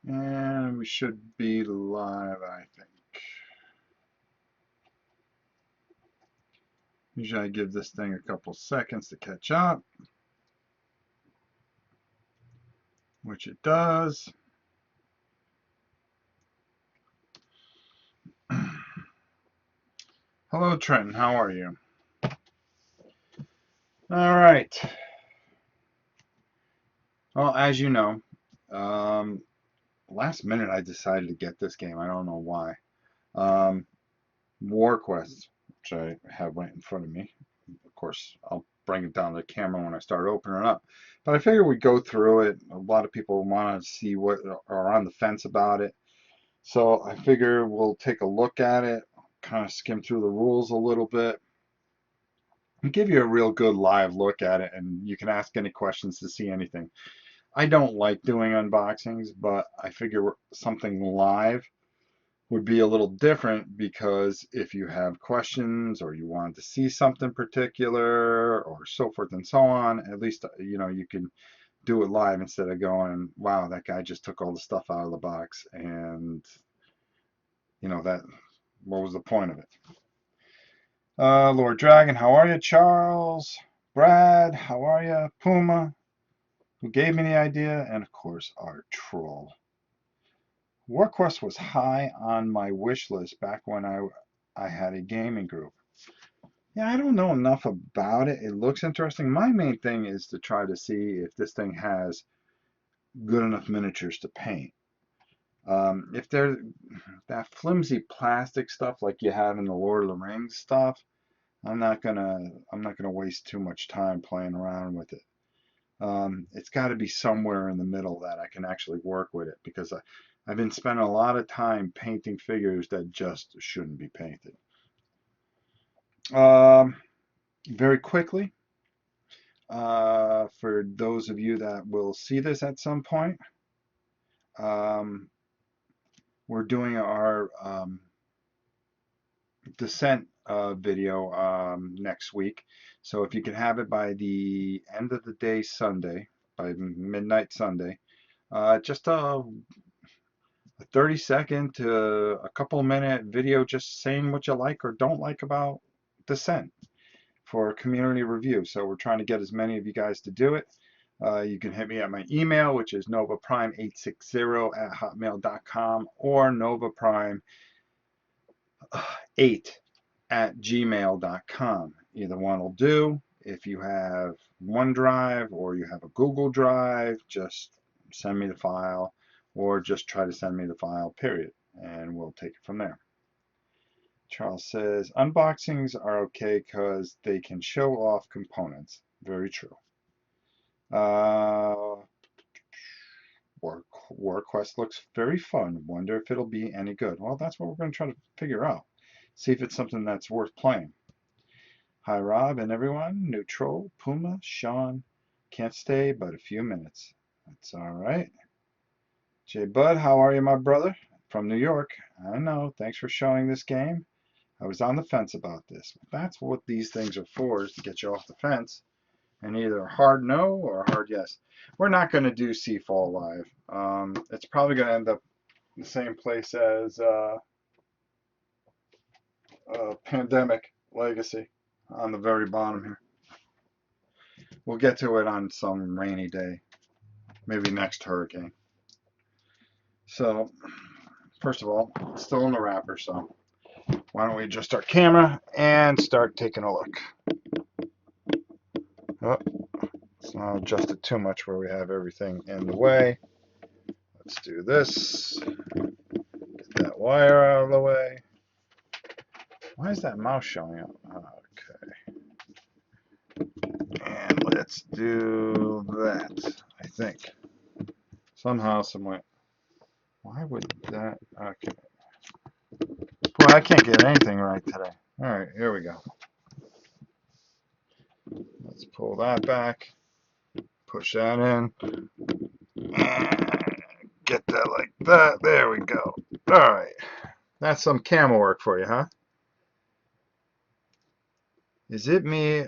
And we should be live, I think. Usually I give this thing a couple seconds to catch up, which it does. Hello, Trenton. How are you? All right. Well, as you know, um, last minute I decided to get this game. I don't know why. Um, Warquest, which I have right in front of me. Of course, I'll bring it down to the camera when I start opening it up. But I figured we'd go through it. A lot of people want to see what are on the fence about it. So I figure we'll take a look at it, kind of skim through the rules a little bit, and give you a real good live look at it. And you can ask any questions to see anything. I don't like doing unboxings, but I figure something live would be a little different because if you have questions or you want to see something particular or so forth and so on, at least you can do it live instead of going, wow, that guy just took all the stuff out of the box and that what was the point of it? Lord Dragon, how are you? Charles, Brad, how are you? Puma, who gave me the idea, and of course our troll. Warquest was high on my wish list back when I had a gaming group. Yeah, I don't know enough about it. It looks interesting. My main thing is to try to see if this thing has good enough miniatures to paint. If they're that flimsy plastic stuff like you have in the Lord of the Rings stuff, I'm not gonna waste too much time playing around with it. It's got to be somewhere in the middle that I can actually work with it because I've been spending a lot of time painting figures that just shouldn't be painted. Um, Very quickly, for those of you that will see this at some point, um, we're doing our descent video next week. So if you can have it by the end of the day Sunday, by midnight Sunday, just a 30-second to a couple minute video just saying what you like or don't like about descent for a community review. So we're trying to get as many of you guys to do it. You can hit me at my email, which is novaprime860@hotmail.com or novaprime8@gmail.com. Either one will do. If you have OneDrive or you have a Google Drive, just send me the file or just try to send me the file, period, and we'll take it from there. Charles says, unboxings are okay because they can show off components. Very true. Warquest looks very fun. Wonder if it'll be any good. Well, that's what we're going to try to figure out. See if it's something that's worth playing. Hi, Rob and everyone. Neutral, Puma, Sean. Can't stay but a few minutes. That's all right. Jay Bud, how are you, my brother? From New York. I know. Thanks for showing this game. I was on the fence about this. That's what these things are for, is to get you off the fence. And either a hard no or a hard yes. We're not going to do Seafall live. It's probably going to end up the same place as Pandemic Legacy on the very bottom here. We'll get to it on some rainy day, maybe next hurricane. So, first of all, it's still in the wrapper, so why don't we adjust our camera and start taking a look. Oh, it's not adjusted too much where we have everything in the way. Let's do this. Get that wire out of the way. Why is that mouse showing up? Okay. And let's do that, I think. Somehow, someway. Why would that? Okay. Boy, I can't get anything right today. All right, here we go. Let's pull that back, push that in, and get that like that. There we go. All right. That's some camera work for you, huh? Is it me?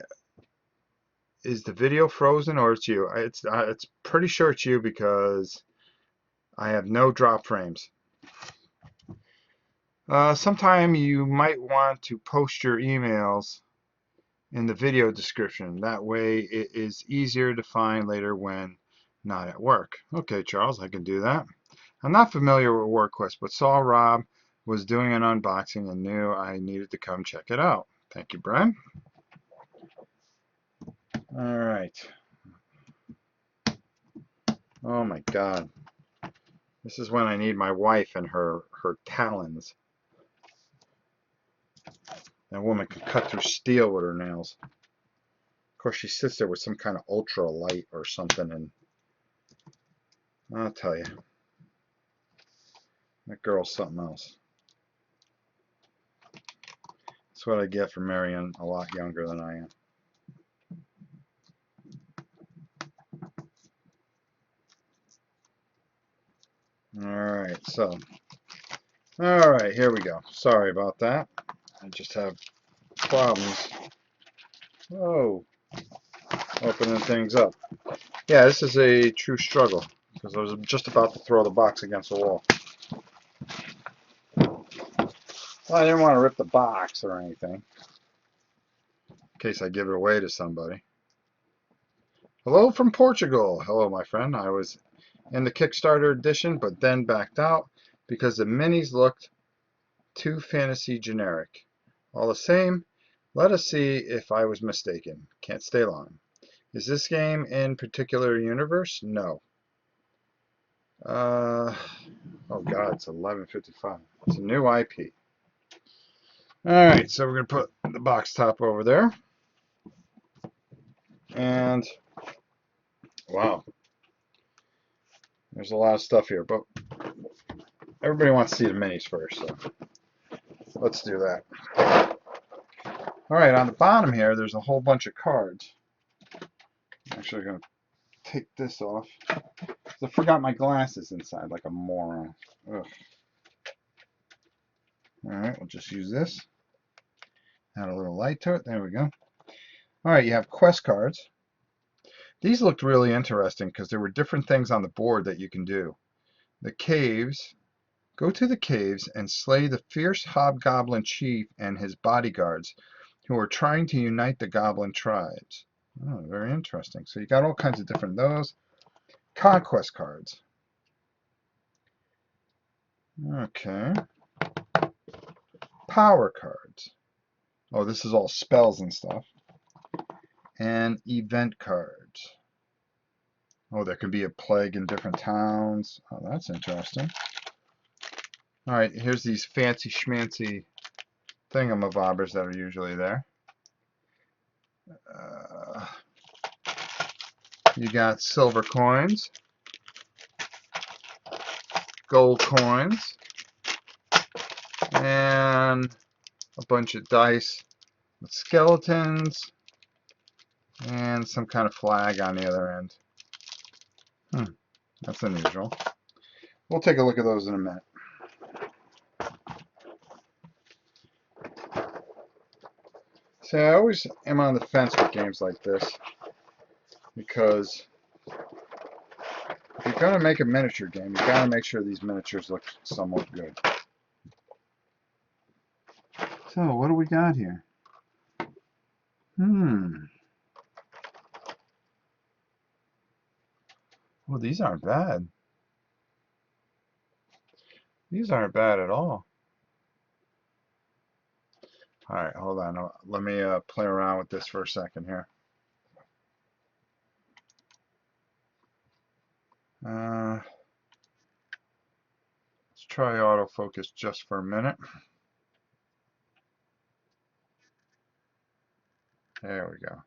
Is the video frozen or it's you? It's pretty sure it's you because I have no drop frames. Sometime you might want to post your emails in the video description. That way it is easier to find later when not at work. Okay, Charles, I can do that. I'm not familiar with Warquest, but saw Rob was doing an unboxing and knew I needed to come check it out. Thank you, Brian. All right. Oh my God. This is when I need my wife and her talons. That woman can cut through steel with her nails. Of course, she sits there with some kind of ultra light or something, and I'll tell you, that girl's something else. That's what I get for marrying a lot younger than I am. All right, here we go. Sorry about that. I just have problems. Whoa, opening things up. Yeah, this is a true struggle because I was just about to throw the box against the wall. Well, I didn't want to rip the box or anything in case I give it away to somebody. Hello from Portugal. Hello, my friend. I was in the Kickstarter edition, but then backed out because the minis looked too fantasy generic. All the same, let us see if I was mistaken. Can't stay long. Is this game in particular universe? No. Oh God, it's 11:55. It's a new IP. All right, so we're gonna put the box top over there, and wow, there's a lot of stuff here, but everybody wants to see the minis first, so let's do that. All right, on the bottom here, there's a whole bunch of cards. I'm actually gonna take this off. I forgot my glasses inside, like a moron. Ugh. All right, we'll just use this. Add a little light to it. There we go. All right, you have quest cards. These looked really interesting because there were different things on the board that you can do. The caves. Go to the caves and slay the fierce hobgoblin chief and his bodyguards who are trying to unite the goblin tribes. Oh, very interesting. So you got all kinds of different those. Conquest cards. Okay. Power cards. Oh, this is all spells and stuff. And event cards. Oh, there can be a plague in different towns. Oh, that's interesting. All right, here's these fancy schmancy thingamabobbers that are usually there. You got silver coins, gold coins, and a bunch of dice with skeletons and some kind of flag on the other end. That's unusual. We'll take a look at those in a minute. See, I always am on the fence with games like this because if you're going to make a miniature game, you got to make sure these miniatures look somewhat good. So, what do we got here? Well, these aren't bad. These aren't bad at all. All right, hold on. Let me play around with this for a second here. Let's try autofocus just for a minute. There we go.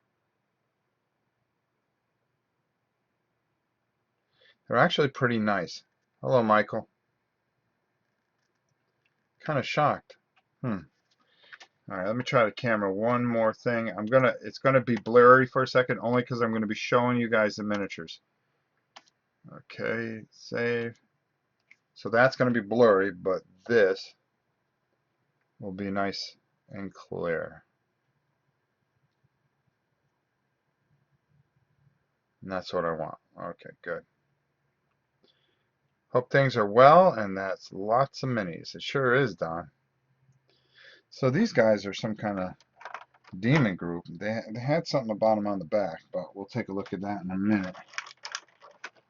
They're actually pretty nice. Hello, Michael. Kind of shocked. All right, let me try the camera one more thing. It's gonna be blurry for a second, only because I'm gonna be showing you guys the miniatures. Okay, save. So that's gonna be blurry, but this will be nice and clear. And that's what I want. Okay, good. Hope things are well, and that's lots of minis. It sure is, Don. So these guys are some kind of demon group. They had something about them on the back, but we'll take a look at that in a minute.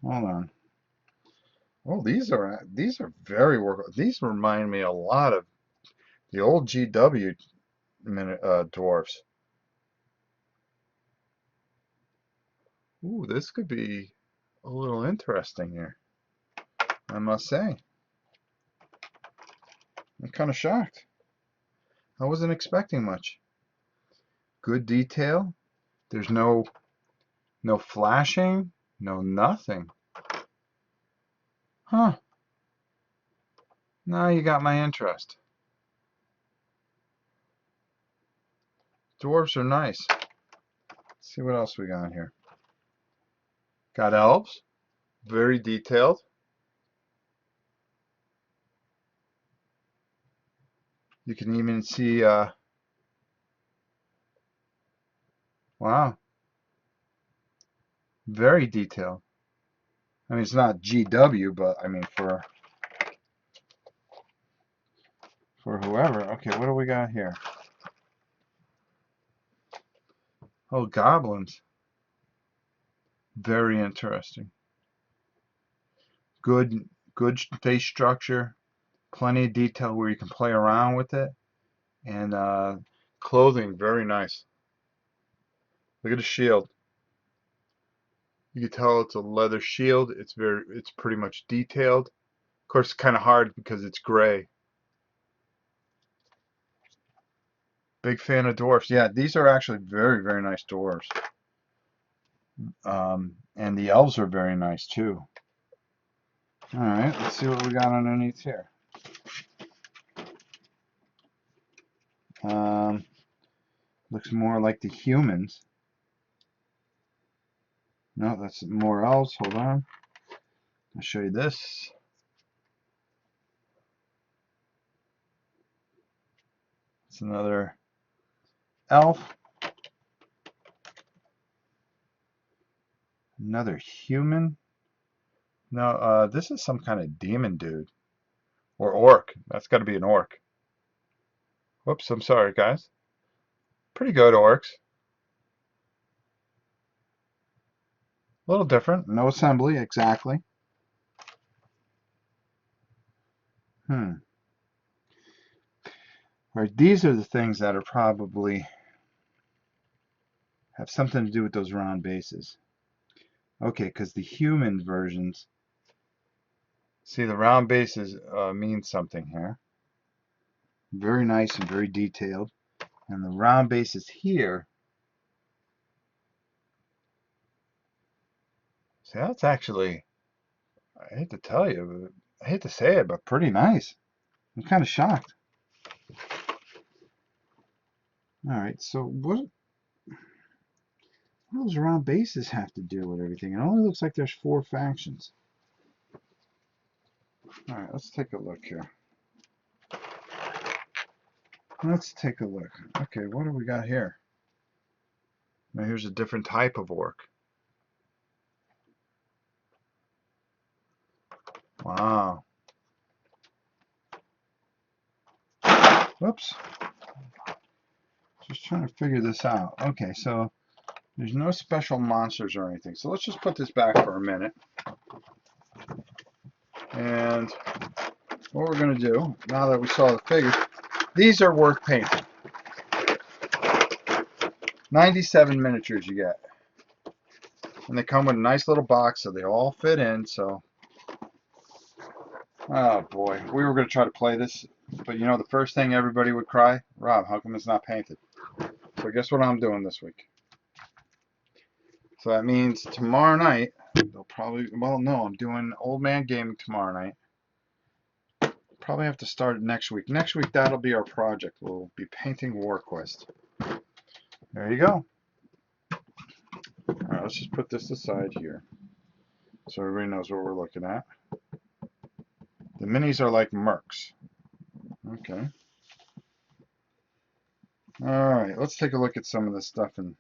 Hold on. Oh, these are very workable. These remind me a lot of the old GW dwarfs. Ooh, this could be a little interesting here, I must say. I'm kind of shocked. I wasn't expecting much. Good detail. There's no flashing, no nothing. Huh. Now you got my interest. Dwarves are nice. Let's see what else we got here. Got elves. Very detailed. You can even see, wow, very detailed. I mean, it's not GW, but I mean for whoever. Okay, what do we got here? Oh, goblins. Very interesting. Good face structure. Plenty of detail where you can play around with it. And clothing, very nice. Look at the shield. You can tell it's a leather shield. It's pretty much detailed. Of course, it's kind of hard because it's gray. Big fan of dwarfs. Yeah, these are actually very, very nice dwarfs. And the elves are very nice too. All right, let's see what we got underneath here. Um, Looks more like the humans. No, that's more elves. Hold on. I'll show you this. It's another elf. Another human. No, this is some kind of demon dude. Or orc. That's got to be an orc. Whoops, I'm sorry, guys. Pretty good orcs. A little different. No assembly, exactly. Hmm. All right, these are the things that are probably have something to do with those round bases. Okay, because the human versions, see the round bases mean something here. Very nice and very detailed. And the round bases here, see that's actually, I hate to tell you, I hate to say it, but pretty nice. I'm kind of shocked. All right, so what do those round bases have to do with everything? It only looks like there's 4 factions. All right, let's take a look here. Let's take a look. Okay, what do we got here? Now here's a different type of orc. Wow. Whoops. Just trying to figure this out. Okay, so there's no special monsters or anything. So let's just put this back for a minute. And what we're going to do, now that we saw the figures, these are worth painting. 97 miniatures you get. And they come with a nice little box, so they all fit in. So, oh boy, we were going to try to play this, but you know the first thing everybody would cry, Rob, how come it's not painted? So guess what I'm doing this week? So that means tomorrow night, they'll probably, well, no, I'm doing Old Man Gaming tomorrow night. probably have to start it next week. Next week, that'll be our project. We'll be painting Warquest. There you go. All right, let's just put this aside here so everybody knows what we're looking at. The minis are like Mercs. Okay. All right, let's take a look at some of this stuff and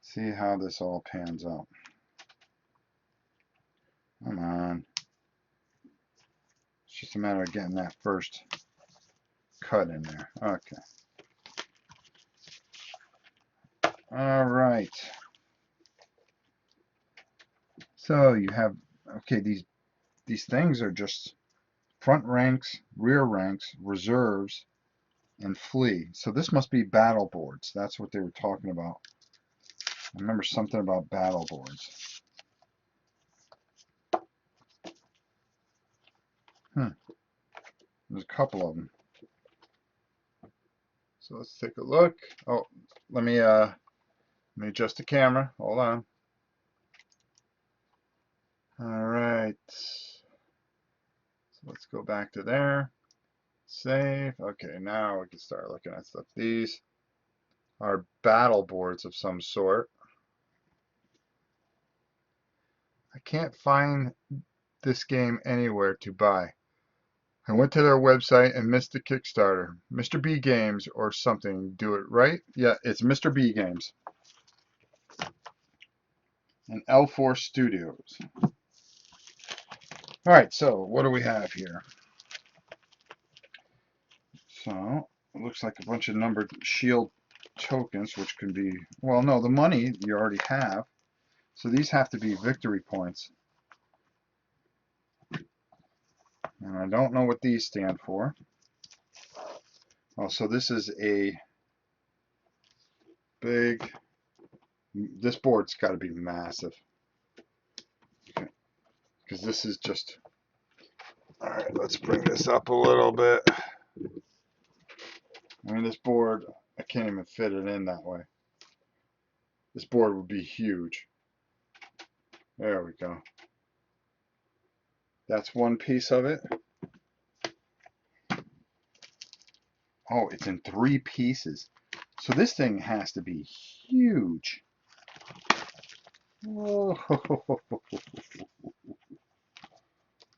see how this all pans out. Come on. It's just a matter of getting that first cut in there. Okay. All right. So you have, okay, these things are just front ranks, rear ranks, reserves, and flee. So this must be battle boards. That's what they were talking about. I remember something about battle boards. There's a couple of them. So let's take a look. Oh, let me adjust the camera. Hold on. All right. So let's go back to there. Save. Okay, now we can start looking at stuff. These are battle boards of some sort. I can't find this game anywhere to buy. I went to their website and missed the Kickstarter. Mr. B Games or something. Do it right? Yeah, it's Mr. B Games. And L4 Studios. Alright, so what do we have here? So, it looks like a bunch of numbered shield tokens, which can be, well, no, the money you already have. So these have to be victory points. And I don't know what these stand for. Oh, so this is a big, this board's got to be massive. Okay. Because this is just, all right, let's bring this up a little bit. I mean, this board, I can't even fit it in that way. This board would be huge. There we go. That's one piece of it. Oh, it's in 3 pieces. So this thing has to be huge. Oh,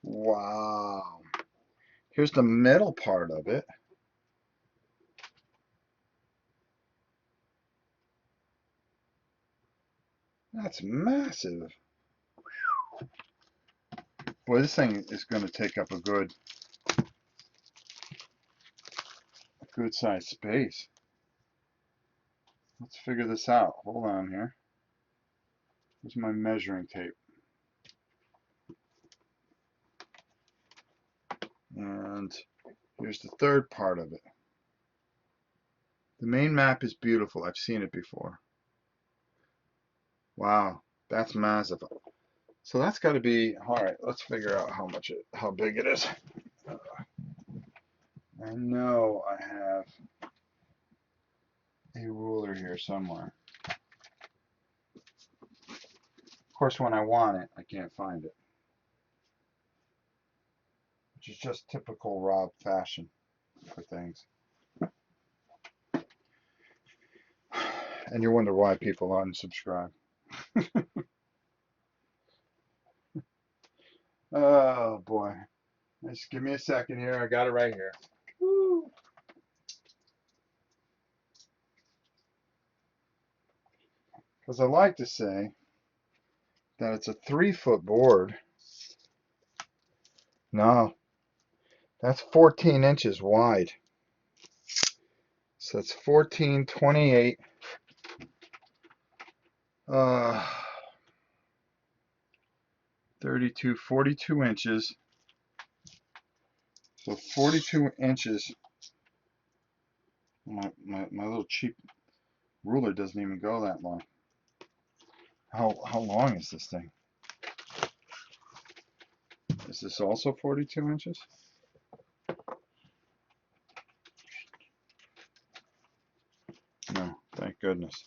wow. Here's the middle part of it. That's massive. Boy, this thing is going to take up a good sized space. Let's figure this out. Hold on here. Where's my measuring tape? And here's the third part of it. The main map is beautiful. I've seen it before. Wow, that's massive. So that's got to be, all right, let's figure out how big it is. I know I have a ruler here somewhere. Of course, when I want it, I can't find it. Which is just typical Rob fashion for things. And you wonder why people unsubscribe. Oh boy. Just give me a second here. I got it right here. Because I like to say that it's a 3-foot board. No, that's 14 inches wide. So it's 14, 28, 32, 42 inches. So 42 inches. My little cheap ruler doesn't even go that long. How long is this thing? Is this also 42 inches? No, thank goodness.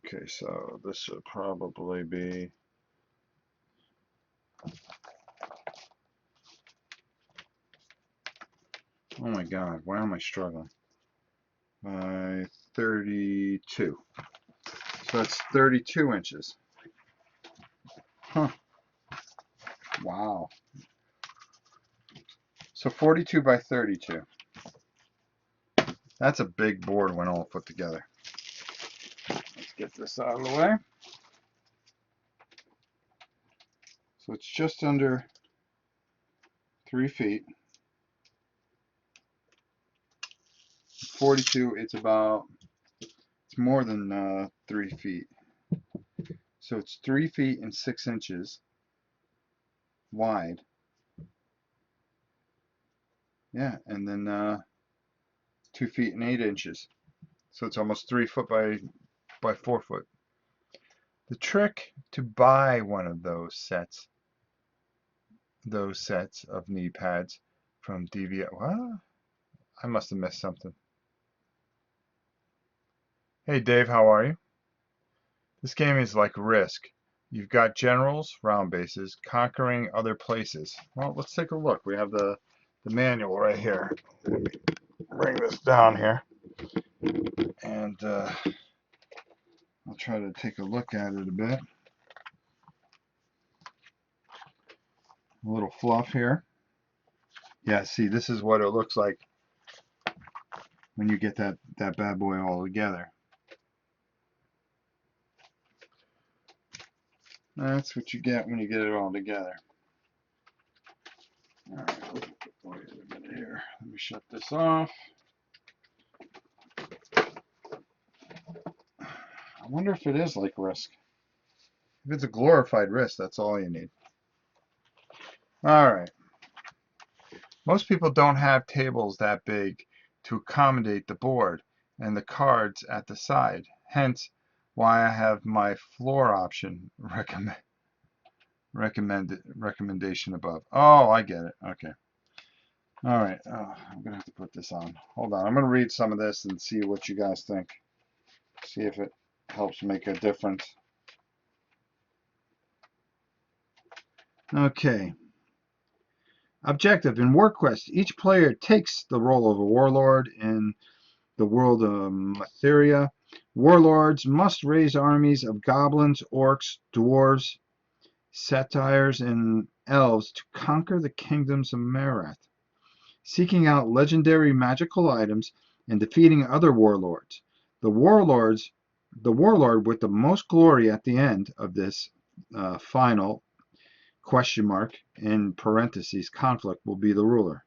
Okay, so this should probably be Oh my God, why am I struggling? By 32. So that's 32 inches. Huh. Wow. So 42 by 32. That's a big board when all put together. Let's get this out of the way. So it's just under 3 feet. 42, it's more than 3 feet. So it's 3 feet and 6 inches wide. Yeah, and then 2 feet and 8 inches. So it's almost 3 foot by 4 foot. The trick to buy one of those sets of knee pads from DVI. Well, I must have missed something. Hey Dave, how are you? This game is like Risk. You've got generals, round bases, conquering other places. Well, let's take a look. We have the manual right here. Let me bring this down here, and I'll try to take a look at it a bit. A little fluff here. Yeah, see, this is what it looks like when you get that bad boy all together. That's what you get when you get it all together. All right, wait a minute here. Let me shut this off. I wonder if it is like Risk. If it's a glorified Risk, that's all you need. All right. Most people don't have tables that big to accommodate the board and the cards at the side. Hence, why I have my floor option recommendation above. Oh, I get it. Okay. All right. Oh, I'm gonna have to put this on. Hold on. I'm gonna read some of this and see what you guys think. See if it helps make a difference. Okay. Objective. In Warquest, each player takes the role of a warlord in the world of Matheria. Warlords must raise armies of goblins, orcs, dwarves, satyrs, and elves to conquer the kingdoms of Marath, seeking out legendary magical items and defeating other warlords. The warlord with the most glory at the end of this final question mark in parentheses conflict will be the ruler.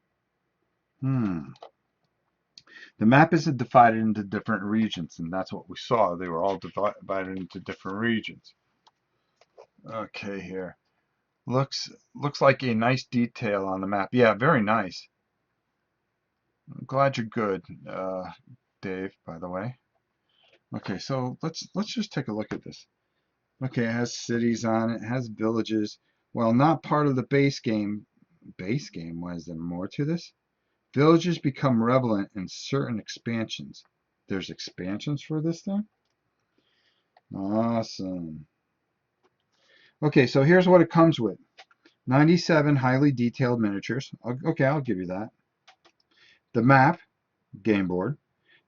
The map isn't divided into different regions, and that's what we saw. They were all divided into different regions. Okay, here. Looks like a nice detail on the map. Yeah, very nice. I'm glad you're good, Dave, by the way. Okay, so let's just take a look at this. Okay, it has cities on it, it has villages. Well, not part of the base game. Base game? Why is there more to this? Villages become relevant in certain expansions. There's expansions for this thing? Awesome. Okay, so here's what it comes with. 97 highly detailed miniatures. Okay, I'll give you that. The map, game board.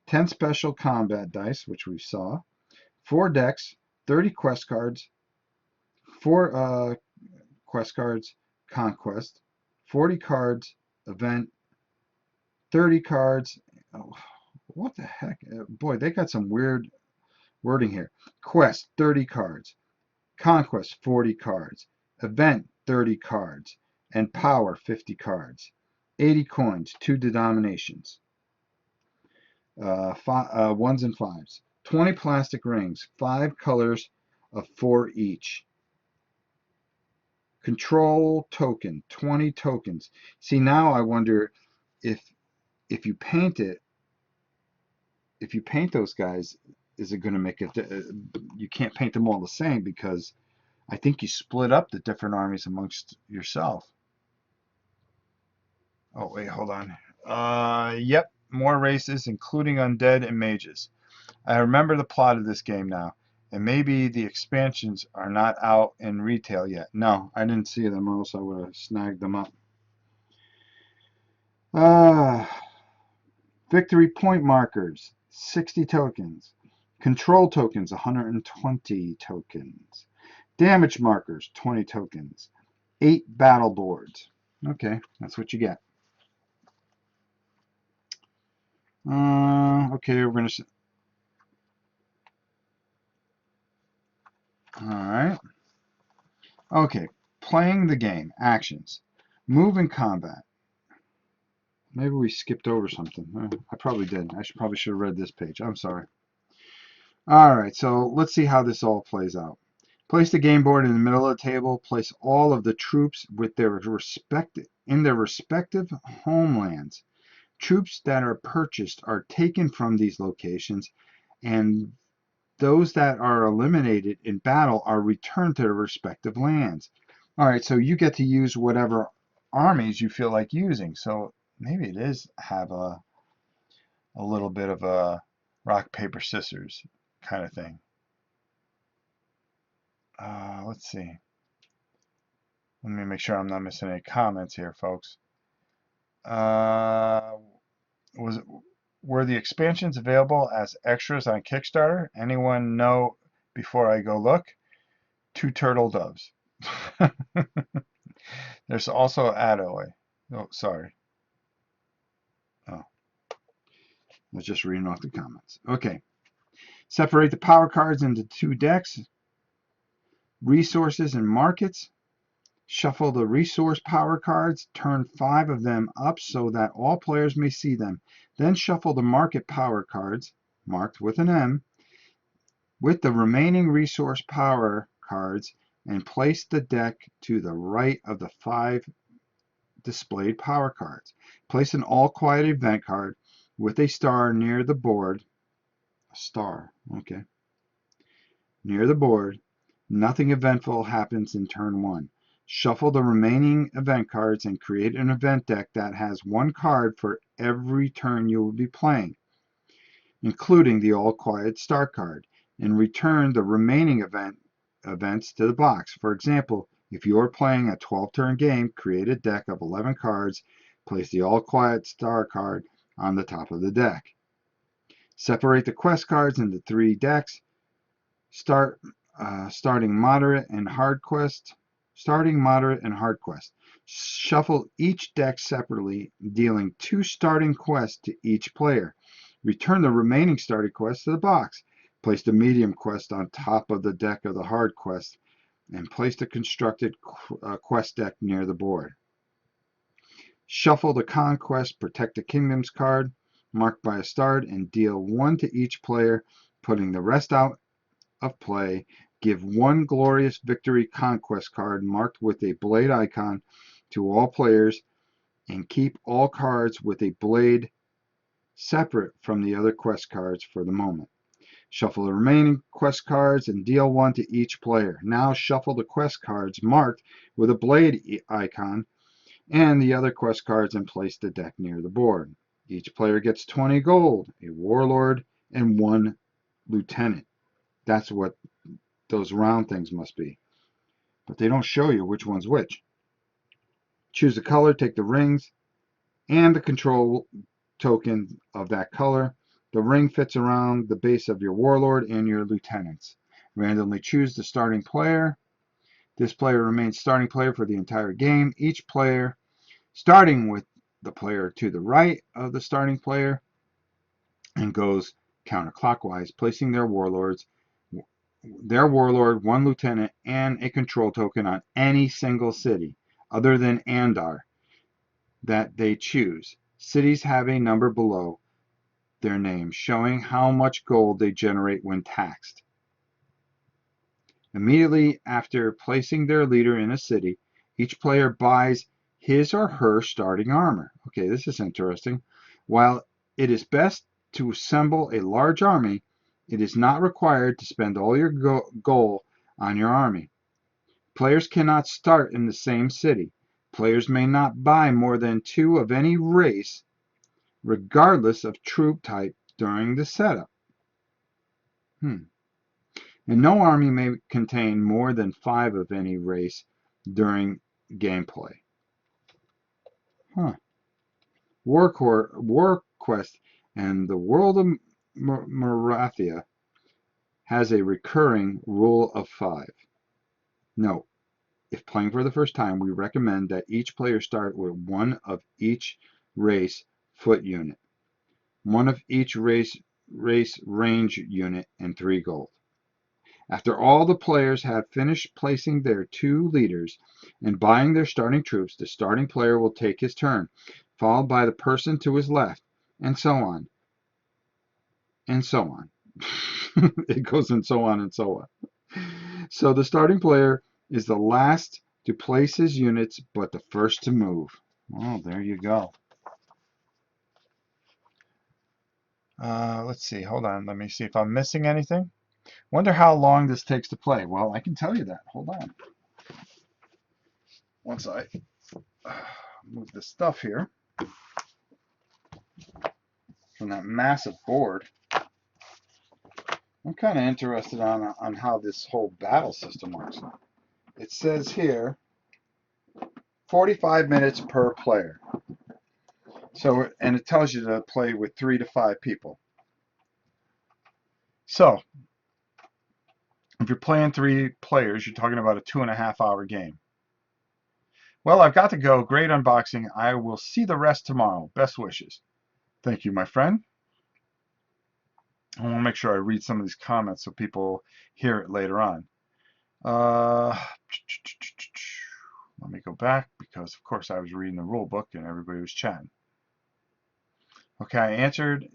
10 special combat dice, which we saw. 4 decks, 30 quest cards. 4 quest cards, conquest. 40 cards, event. 30 cards. Oh, what the heck? Boy, they got some weird wording here. Quest, 30 cards. Conquest, 40 cards. Event, 30 cards. And power, 50 cards. 80 coins, 2 denominations. Ones and fives. 20 plastic rings, 5 colors of 4 each. Control token, 20 tokens. See, now I wonder if you paint it, if you paint those guys, is it going to make it? You can't paint them all the same because I think you split up the different armies amongst yourself. Oh wait, hold on. Yep, more races, including undead and mages. I remember the plot of this game now, and maybe the expansions are not out in retail yet. No, I didn't see them, or else I would have snagged them up. Ah. Victory point markers, 60 tokens. Control tokens, 120 tokens. Damage markers, 20 tokens. 8 battle boards. Okay, that's what you get. Okay, we're going to... Alright. Okay, playing the game. Actions. Move in combat. Maybe we skipped over something. I probably did. Probably should have read this page. I'm sorry. Alright, so let's see how this all plays out. Place the game board in the middle of the table. Place all of the troops with in their respective homelands. Troops that are purchased are taken from these locations, and those that are eliminated in battle are returned to their respective lands. All right, so you get to use whatever armies you feel like using. So maybe it is have a little bit of a rock, paper, scissors kind of thing. Let's see. Let me make sure I'm not missing any comments here, folks. Was Were the expansions available as extras on Kickstarter? Anyone know before I go look? 2 turtle doves. There's also Adoy. Oh, sorry. Oh, I was just reading off the comments. Okay. Separate the power cards into 2 decks. Resources and markets. Shuffle the resource power cards. Turn 5 of them up so that all players may see them. Then shuffle the market power cards, marked with an M, with the remaining resource power cards, and place the deck to the right of the 5 displayed power cards. Place an all quiet event card with a star near the board. A star, okay. Near the board. Nothing eventful happens in turn 1. Shuffle the remaining event cards and create an event deck that has 1 card for every turn you will be playing, including the all quiet start card, and return the remaining events to the box. For example, if you are playing a 12-turn game, create a deck of 11 cards, place the all quiet star card on the top of the deck. Separate the quest cards into 3 decks, starting moderate and hard quest. Shuffle each deck separately, dealing 2 starting quests to each player. Return the remaining starting quests to the box. Place the medium quest on top of the deck of the hard quest, and place the constructed quest deck near the board. Shuffle the Conquest Protect the Kingdoms card, marked by a star, and deal 1 to each player, putting the rest out of play. Give 1 Glorious Victory Conquest card marked with a blade icon to all players, and keep all cards with a blade separate from the other quest cards for the moment. Shuffle the remaining quest cards and deal 1 to each player. Now shuffle the quest cards marked with a blade icon and the other quest cards, and place the deck near the board. Each player gets 20 gold, a warlord, and 1 lieutenant. That's what those round things must be. But they don't show you which one's which. Choose a color, take the rings and the control token of that color. The ring fits around the base of your warlord and your lieutenants. Randomly choose the starting player. This player remains starting player for the entire game. Each player, starting with the player to the right of the starting player, and goes counterclockwise, placing their warlord, 1 lieutenant, and a control token on any single city, other than Andar, that they choose. Cities have a number below their name, showing how much gold they generate when taxed. Immediately after placing their leader in a city, each player buys his or her starting armor. Okay, this is interesting. While it is best to assemble a large army, it is not required to spend all your gold on your army. Players cannot start in the same city. Players may not buy more than 2 of any race, regardless of troop type, during the setup. And no army may contain more than 5 of any race during gameplay. Warquest And the world of Marathia has a recurring rule of 5. Note, if playing for the first time, we recommend that each player start with one of each race foot unit, one of each race range unit, and 3 gold. After all the players have finished placing their 2 leaders and buying their starting troops, the starting player will take his turn, followed by the person to his left, and so on, and so on. It goes and so on and so on. So the starting player is the last to place his units, but the first to move. Oh, there you go. Let's see. Hold on. Let me see if I'm missing anything. Wonder how long this takes to play. Well, I can tell you that. Hold on. Once I move the stuff here from that massive board, I'm kind of interested on how this whole battle system works. It says here 45 minutes per player. So, and it tells you to play with 3 to 5 people. So, if you're playing 3 players, you're talking about a 2.5-hour game. Well, I've got to go. Great unboxing. I will see the rest tomorrow. Best wishes. Thank you, my friend. I want to make sure I read some of these comments so people hear it later on. Let me go back because, of course, I was reading the rule book and everybody was chatting. Okay, I answered.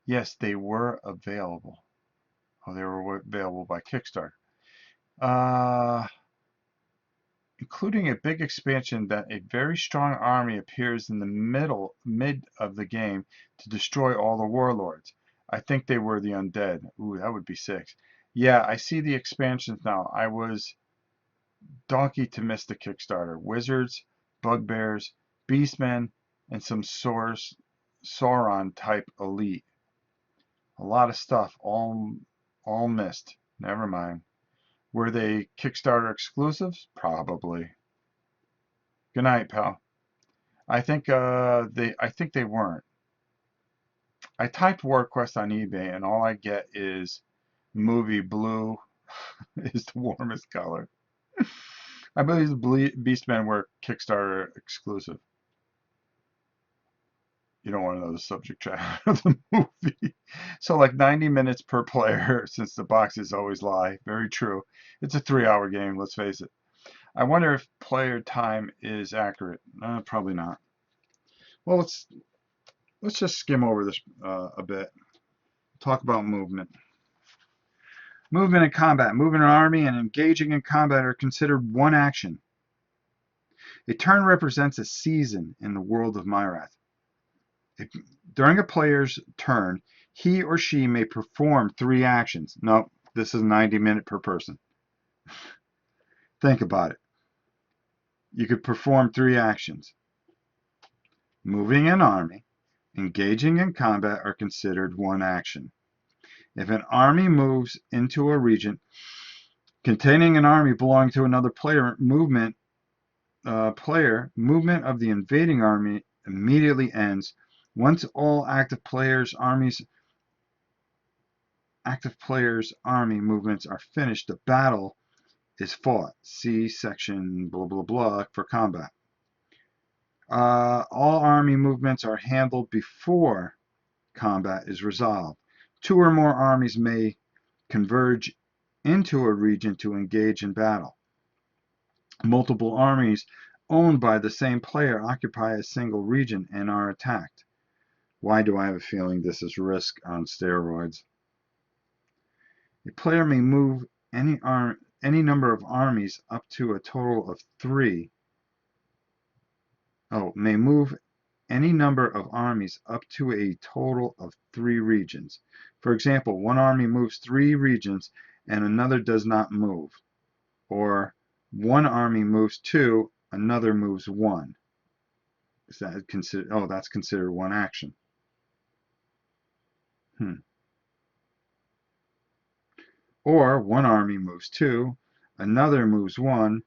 Yes, they were available. Oh, they were available by Kickstarter. Including a big expansion that a very strong army appears in the mid of the game to destroy all the warlords. I think they were the undead. Ooh, that would be 6. Yeah, I see the expansions now. I was donkey to miss the Kickstarter. Wizards, bugbears, beastmen, and some Sauron type elite. A lot of stuff, all missed. Never mind. Were they Kickstarter exclusives? Probably. Good night, pal. I think they weren't. I typed Warquest on eBay and all I get is movie blue is the warmest color. I believe the Beastmen were Kickstarter exclusive. You don't want to know the subject matter of the movie. So like 90 minutes per player since the boxes always lie. Very true. It's a 3-hour game, let's face it. I wonder if player time is accurate. Probably not. Well, let's just skim over this a bit. Talk about movement. Movement and combat. Moving an army and engaging in combat are considered one action. A turn represents a season in the world of Myrath. During a player's turn, he or she may perform 3 actions. No, this is 90 minutes per person. Think about it. You could perform 3 actions. Moving an army, engaging in combat are considered one action. If an army moves into a region containing an army belonging to another player, movement of the invading army immediately ends. Once all active players' army movements are finished, the battle is fought. See section blah blah blah for combat. All army movements are handled before combat is resolved. 2 or more armies may converge into a region to engage in battle. Multiple armies owned by the same player occupy a single region and are attacked. Why do I have a feeling this is Risk on steroids? A player may move any number of armies up to a total of 3. May move any number of armies up to a total of 3 regions. For example, one army moves 3 regions and another does not move. Or one army moves 2, another moves 1. Is that considered? Oh, that's considered one action. Or one army moves 2, another moves 1,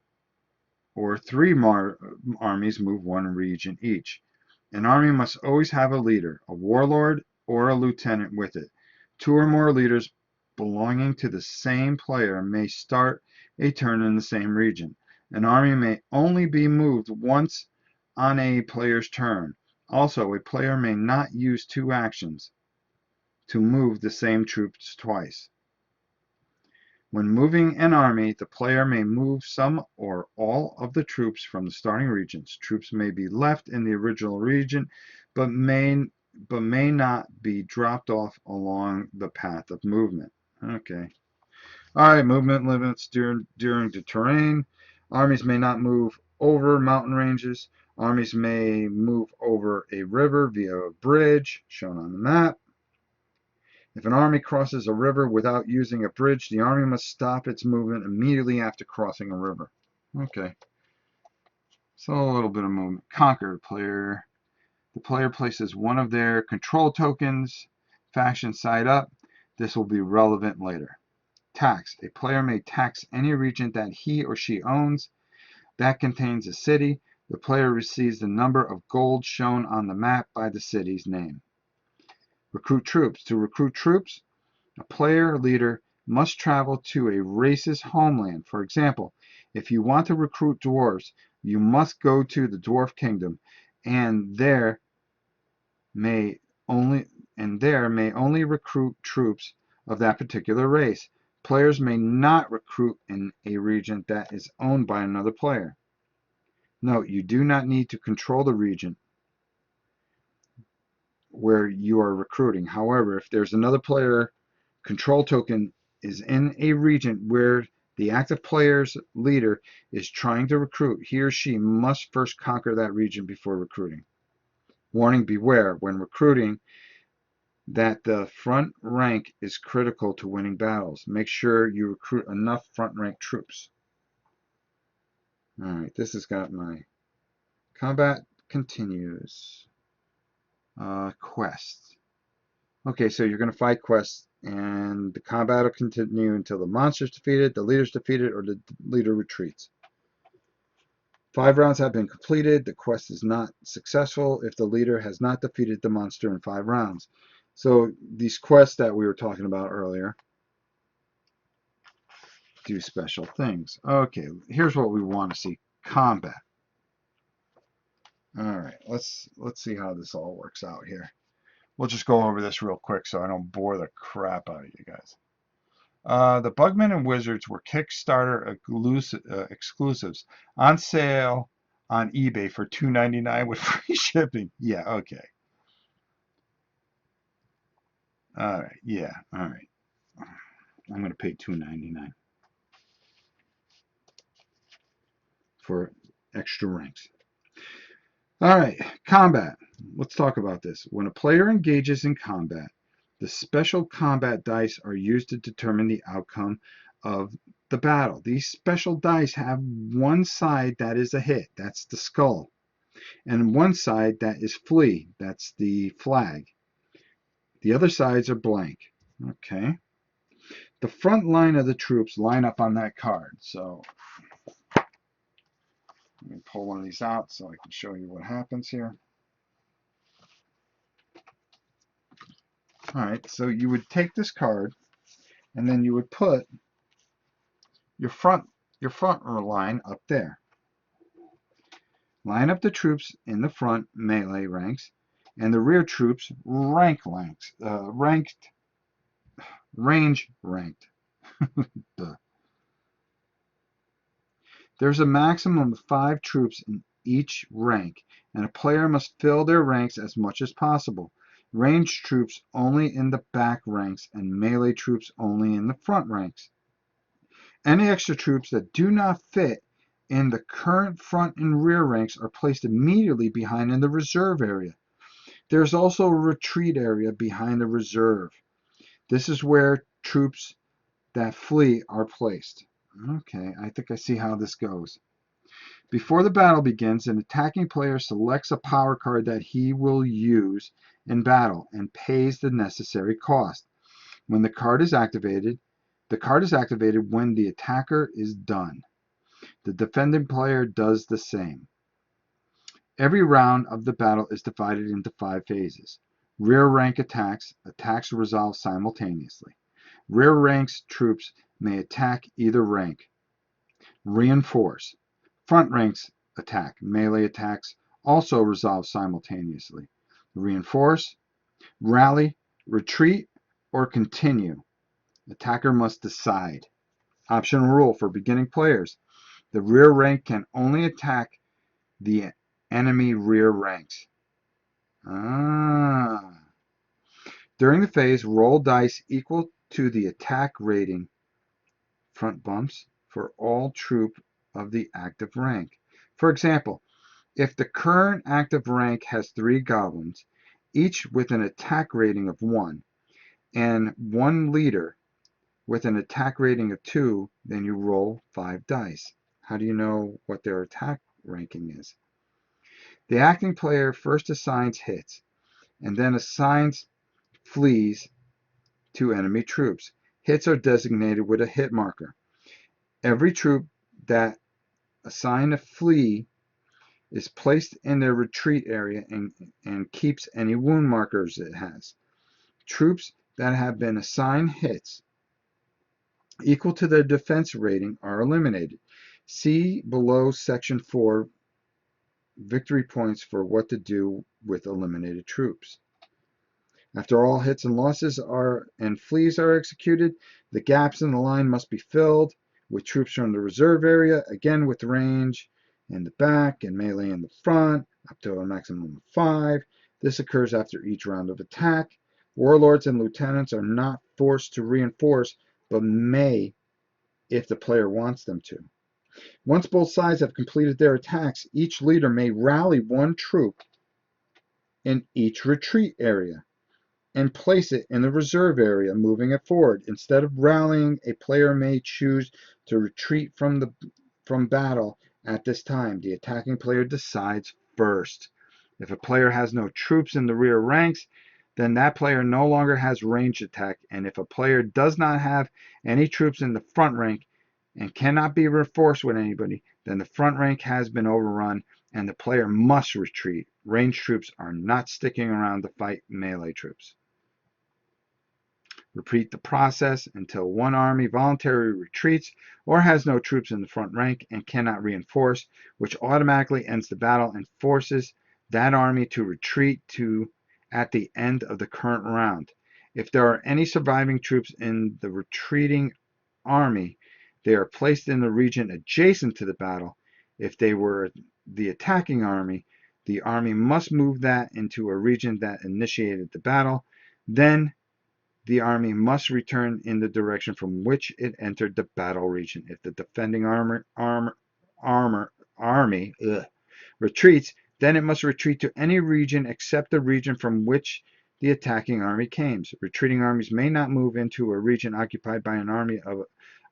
or 3 armies move 1 region each. An army must always have a leader, a warlord, or a lieutenant with it. Two or more leaders belonging to the same player may start a turn in the same region. An army may only be moved once on a player's turn. Also, a player may not use two actions to move the same troops twice. When moving an army, the player may move some or all of the troops from the starting regions. Troops may be left in the original region, but may not be dropped off along the path of movement. Okay. All right, movement limits during the terrain. Armies may not move over mountain ranges. Armies may move over a river via a bridge, shown on the map. If an army crosses a river without using a bridge, the army must stop its movement immediately after crossing a river. Okay. So a little bit of movement. Conquer player. The player places one of their control tokens, faction side up. This will be relevant later. Tax. A player may tax any region that he or she owns that contains a city. The player receives the number of gold shown on the map by the city's name. Recruit troops. To recruit troops, a player leader must travel to a race's homeland. For example, if you want to recruit dwarves, you must go to the dwarf kingdom, and there may only recruit troops of that particular race. Players may not recruit in a region that is owned by another player. Note, you do not need to control the region where you are recruiting. However, if there's another player control token is in a region where the active player's leader is trying to recruit, he or she must first conquer that region before recruiting. Warning, beware, when recruiting, that the front rank is critical to winning battles. Make sure you recruit enough front rank troops. Alright, this has got my combat continues. Quest. Okay, so you're going to fight quests, and the combat will continue until the monster's defeated, the leader's defeated, or the leader retreats. 5 rounds have been completed. The quest is not successful if the leader has not defeated the monster in 5 rounds. So these quests that we were talking about earlier do special things. Okay, here's what we want to see. Combat. All right, let's see how this all works out here. We'll just go over this real quick so I don't bore the crap out of you guys. The Bugmen and Wizards were Kickstarter exclusives on sale on eBay for $2.99 with free shipping. Yeah, okay. All right, yeah, all right. I'm going to pay $2.99 for extra ranks. All right, combat. Let's talk about this. When a player engages in combat, the special combat dice are used to determine the outcome of the battle. These special dice have one side that is a hit, that's the skull, and one side that is flee, that's the flag. The other sides are blank. Okay. The front line of the troops line up on that card. So let me pull one of these out so I can show you what happens here. All right, so you would take this card, and then you would put your front line up there. Line up the troops in the front melee ranks, and the rear troops range ranked. There's a maximum of 5 troops in each rank, and a player must fill their ranks as much as possible. Ranged troops only in the back ranks, and melee troops only in the front ranks. Any extra troops that do not fit in the current front and rear ranks are placed immediately behind in the reserve area. There's also a retreat area behind the reserve. This is where troops that flee are placed. Okay, I think I see how this goes. Before the battle begins, an attacking player selects a power card that he will use in battle and pays the necessary cost. When the card is activated when the attacker is done. The defending player does the same. Every round of the battle is divided into 5 phases. Rear rank attacks. Attacks resolve simultaneously. Rear ranks troops may attack either rank. Reinforce. Front ranks attack. Melee attacks also resolve simultaneously. Reinforce. Rally. Retreat or continue. Attacker must decide. Optional rule for beginning players. The rear rank can only attack the enemy rear ranks. During the phase, roll dice equal to the attack rating front bumps for all troop of the active rank. For example, if the current active rank has 3 goblins, each with an attack rating of 1, and 1 leader with an attack rating of 2, then you roll 5 dice. How do you know what their attack ranking is? The acting player first assigns hits, and then assigns flees to enemy troops. Hits are designated with a hit marker. Every troop that assigns a flea is placed in their retreat area and keeps any wound markers it has. Troops that have been assigned hits equal to their defense rating are eliminated. See below section 4 victory points for what to do with eliminated troops. After all hits and losses and flees are executed, the gaps in the line must be filled with troops from the reserve area, again with range in the back and melee in the front, up to a maximum of 5. This occurs after each round of attack. Warlords and lieutenants are not forced to reinforce, but may if the player wants them to. Once both sides have completed their attacks, each leader may rally 1 troop in each retreat area and place it in the reserve area, moving it forward. Instead of rallying, a player may choose to retreat from battle at this time. The attacking player decides first. If a player has no troops in the rear ranks, then that player no longer has ranged attack, and if a player does not have any troops in the front rank and cannot be reinforced with anybody, then the front rank has been overrun and the player must retreat. Ranged troops are not sticking around to fight melee troops. Repeat the process until one army voluntarily retreats or has no troops in the front rank and cannot reinforce, which automatically ends the battle and forces that army to retreat at the end of the current round. If there are any surviving troops in the retreating army, they are placed in the region adjacent to the battle. If they were the attacking army, the army must move that into a region that initiated the battle. Then the army must return in the direction from which it entered the battle region. If the defending army retreats, then it must retreat to any region except the region from which the attacking army came. Retreating armies may not move into a region occupied by an army of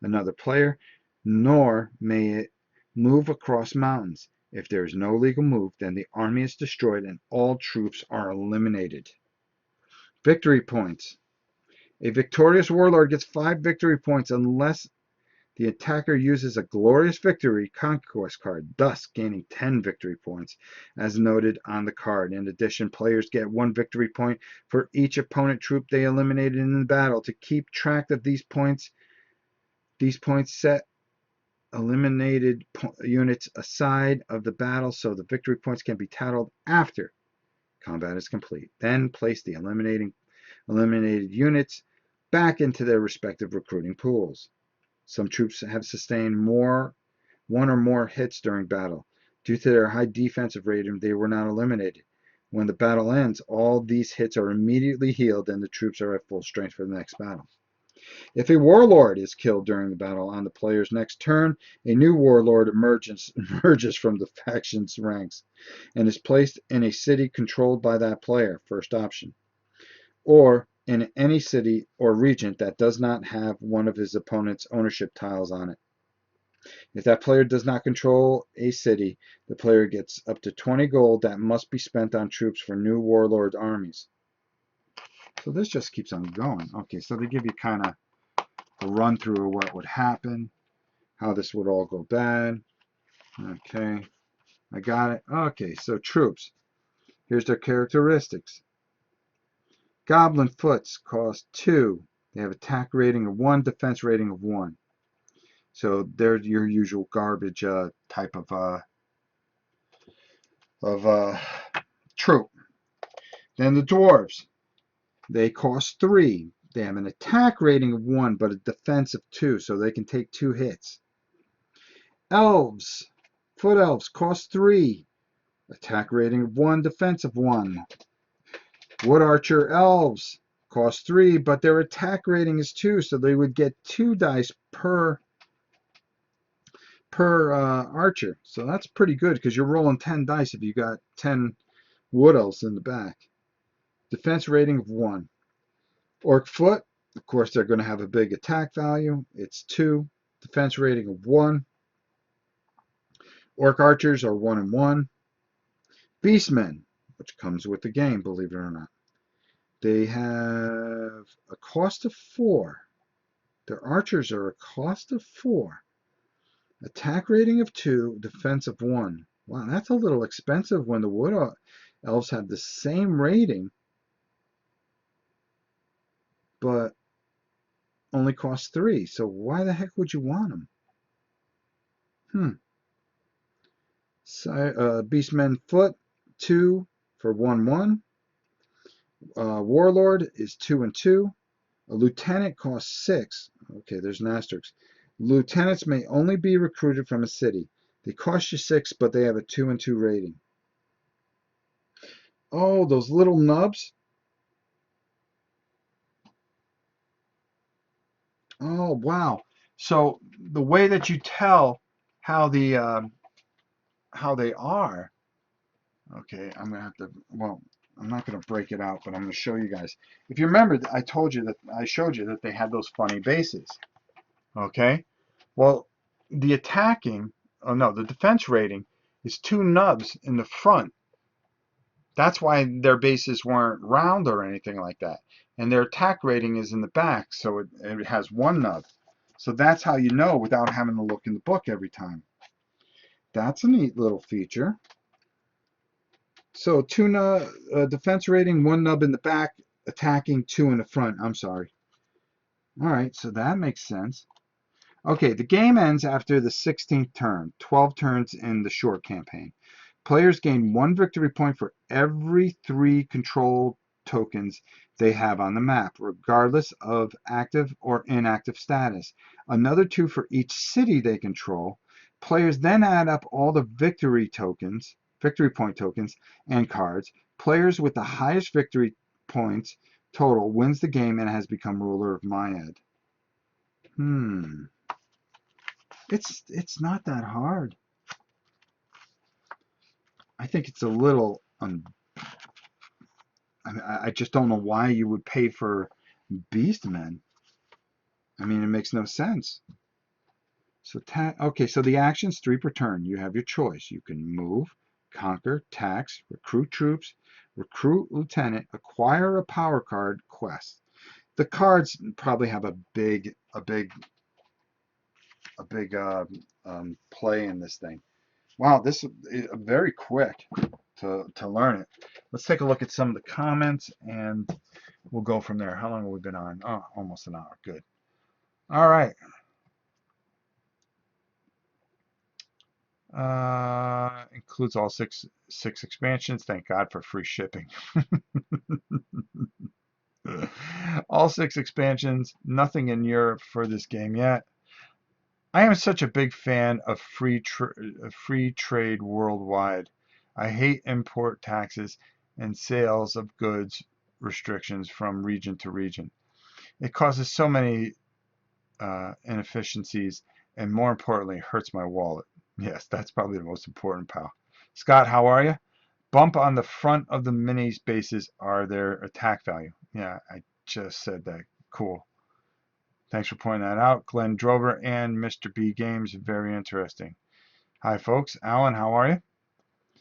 another player, nor may it move across mountains. If there is no legal move, then the army is destroyed and all troops are eliminated. Victory points. A victorious warlord gets 5 victory points unless the attacker uses a glorious victory conquest card, thus gaining 10 victory points, as noted on the card. In addition, players get 1 victory point for each opponent troop they eliminated in the battle. To keep track of these points set eliminated units aside of the battle so the victory points can be tallied after combat is complete. Then place the eliminated units back into their respective recruiting pools. Some troops have sustained one or more hits during battle. Due to their high defensive rating, they were not eliminated. When the battle ends, all these hits are immediately healed and the troops are at full strength for the next battle. If a warlord is killed during the battle on the player's next turn, a new warlord emerges from the faction's ranks and is placed in a city controlled by that player, first option, or in any city or region that does not have one of his opponent's ownership tiles on it. If that player does not control a city, the player gets up to 20 gold that must be spent on troops for new warlord armies. So this just keeps on going. Okay, so they give you kind of a run through of what would happen, how this would all go bad. Okay. I got it. Okay, so troops. Here's their characteristics. Goblin Foots cost 2. They have attack rating of 1, defense rating of 1. So they're your usual garbage type of troop. Then the dwarves. They cost 3. They have an attack rating of 1, but a defense of 2, so they can take 2 hits. Elves. Foot elves cost 3. Attack rating of 1, defense of 1. Wood archer elves cost 3, but their attack rating is 2, so they would get 2 dice per archer. So that's pretty good because you're rolling 10 dice if you got 10 wood elves in the back. Defense rating of 1. Orc foot, of course, they're going to have a big attack value. It's 2. Defense rating of 1. Orc archers are 1 and 1. Beastmen, which comes with the game, believe it or not. They have a cost of 4. Their archers are a cost of 4. Attack rating of 2, defense of 1. Wow, that's a little expensive when the wood elves have the same rating, but only cost 3. So why the heck would you want them? So, Beastmen foot, 2 for 1/1. Warlord is 2 and 2. A lieutenant costs 6. Okay, there's an asterisk. Lieutenants may only be recruited from a city. They cost you 6, but they have a 2 and 2 rating. Oh, those little nubs. Oh, wow. So the way that you tell how how they are. Okay, I'm gonna have to. Well, I'm not gonna break it out, but I'm gonna show you guys. If you remember, I showed you that they had those funny bases. Okay. Well, the attacking, oh no, the defense rating is 2 nubs in the front. That's why their bases weren't round or anything like that. And their attack rating is in the back, so it has 1 nub. So that's how you know without having to look in the book every time. That's a neat little feature. So 2 defense rating, 1 nub in the back, attacking 2 in the front. I'm sorry. All right, so that makes sense. Okay, the game ends after the 16th turn, 12 turns in the short campaign. Players gain 1 victory point for every 3 control tokens they have on the map, regardless of active or inactive status. Another 2 for each city they control. Players then add up all the victory point tokens, and cards. Players with the highest victory points total wins the game and has become ruler of Myad. It's not that hard. I think it's a little. I just don't know why you would pay for Beastmen. I mean, it makes no sense. So okay, so the actions 3 per turn. You have your choice. You can move, conquer, tax, recruit troops, recruit lieutenant, acquire a power card, quest. The cards probably have a big play in this thing. Wow, this is very quick to learn it. Let's take a look at some of the comments and we'll go from there. How long have we been on? Oh, almost an hour. Good. All right. Includes all six expansions. Thank God for free shipping. All 6 expansions. Nothing in Europe for this game yet. I am such a big fan of free trade worldwide. I hate import taxes and sales of goods restrictions from region to region. It causes so many inefficiencies and more importantly, hurts my wallet. Yes, that's probably the most important, pal. Scott, how are you? Bump on the front of the minis bases are their attack value. Yeah, I just said that. Cool. Thanks for pointing that out. Glenn Drover and Mr. B Games, very interesting. Hi, folks. Alan, how are you?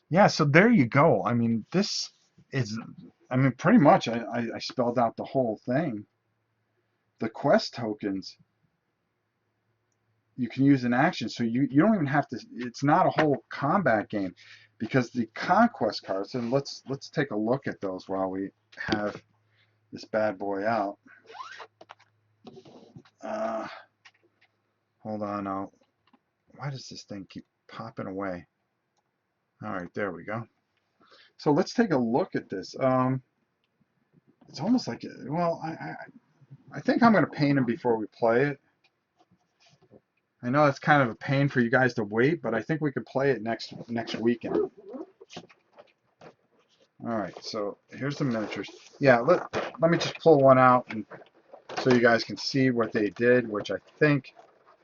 Yeah, so there you go. I mean, this is, I mean, pretty much I spelled out the whole thing. The quest tokens. you can use in action. So you don't even have to, it's not a whole combat game because the conquest cards, and let's take a look at those while we have this bad boy out. Uh, hold on, why does this thing keep popping away? All right, there we go. So let's take a look at this. It's almost like, well, I think I'm going to paint them before we play it. I know it's kind of a pain for you guys to wait, but I think we could play it next weekend. All right, so here's the miniatures. Yeah, let me just pull one out and so you guys can see what they did, which I think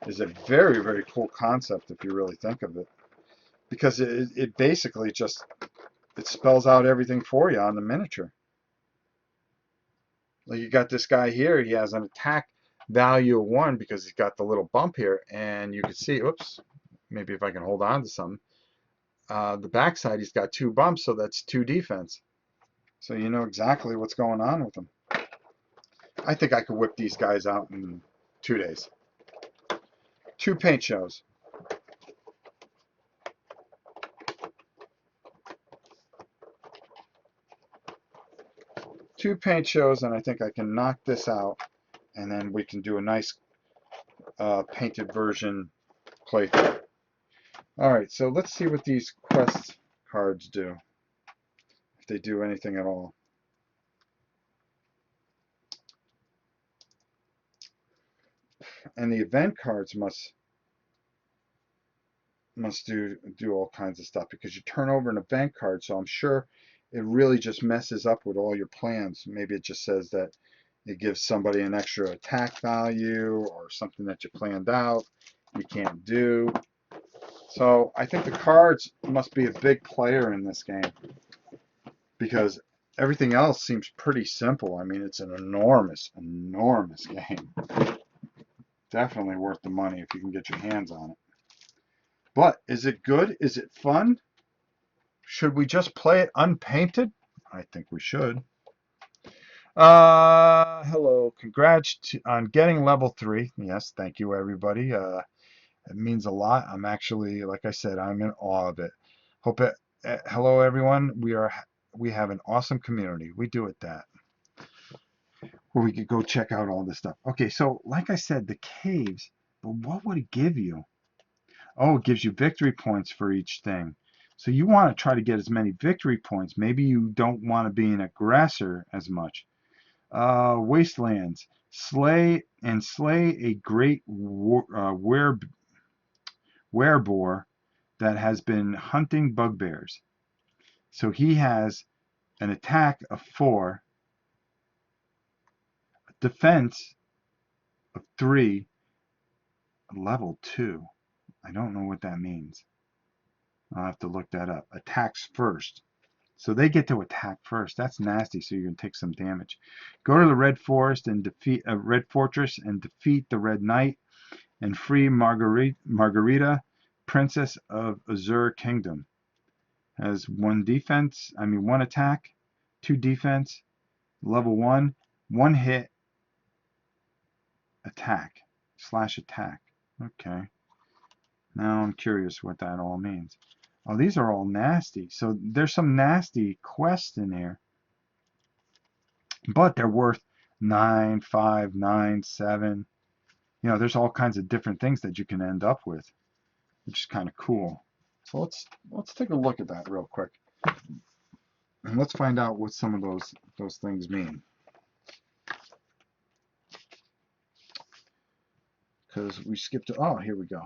is a very, very cool concept if you really think of it. Because it basically just, it spells out everything for you on the miniature. Like you got this guy here, he has an attack value of 1 because he's got the little bump here, and you can see, oops, maybe if I can hold on to something, the backside he's got 2 bumps, so that's 2 defense. So you know exactly what's going on with them. I think I could whip these guys out in 2 days. 2 paint shows. Two paint shows, and I think I can knock this out, and then we can do a nice painted version playthrough. All right, so let's see what these quest cards do, if they do anything at all. And the event cards must do all kinds of stuff because you turn over an event card, so I'm sure it really just messes up with all your plans. Maybe it just says that it gives somebody an extra attack value or something that you planned out you can't do. So I think the cards must be a big player in this game because everything else seems pretty simple. I mean, it's an enormous, enormous game. Definitely worth the money if you can get your hands on it. But is it good? Is it fun? Should we just play it unpainted? I think we should. Hello. Congrats on getting level 3. Yes, thank you, everybody. It means a lot. I'm actually, like I said, I'm in awe of it. Hope it. Hello, everyone. We have an awesome community. We do it that. Where we could go check out all this stuff. Okay, so like I said, the caves. But what would it give you? Oh, it gives you victory points for each thing. So you want to try to get as many victory points. Maybe you don't want to be an aggressor as much. Wastelands. Slay a great werebore that has been hunting bugbears. So he has an attack of 4, defense of 3, level 2. I don't know what that means. I'll have to look that up. Attacks first. So they get to attack first. That's nasty. So you're gonna take some damage. Go to the Red Forest and defeat Red Fortress and defeat the Red Knight and free Margarita, Princess of Azure Kingdom. Has 1 defense. I mean 1 attack, 2 defense, level 1, 1 hit, attack, /attack. Okay. Now I'm curious what that all means. Oh, these are all nasty. So there's some nasty quests in here. But they're worth 9, 5, 9, 7. You know, there's all kinds of different things that you can end up with, which is kind of cool. So let's take a look at that real quick. And let's find out what some of those things mean. Because we skipped, oh, here we go.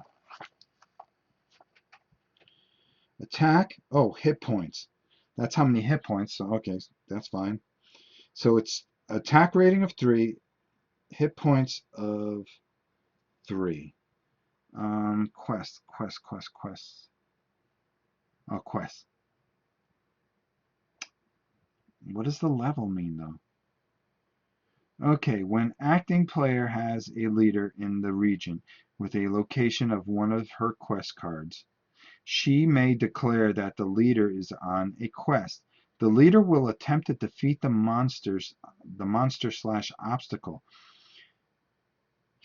Attack, oh, hit points. That's how many hit points, so okay, that's fine. So it's attack rating of 3, hit points of 3. Quest. Oh, quest. What does the level mean, though? Okay, when acting player has a leader in the region with a location of one of her quest cards, she may declare that the leader is on a quest. The leader will attempt to defeat the monster/obstacle.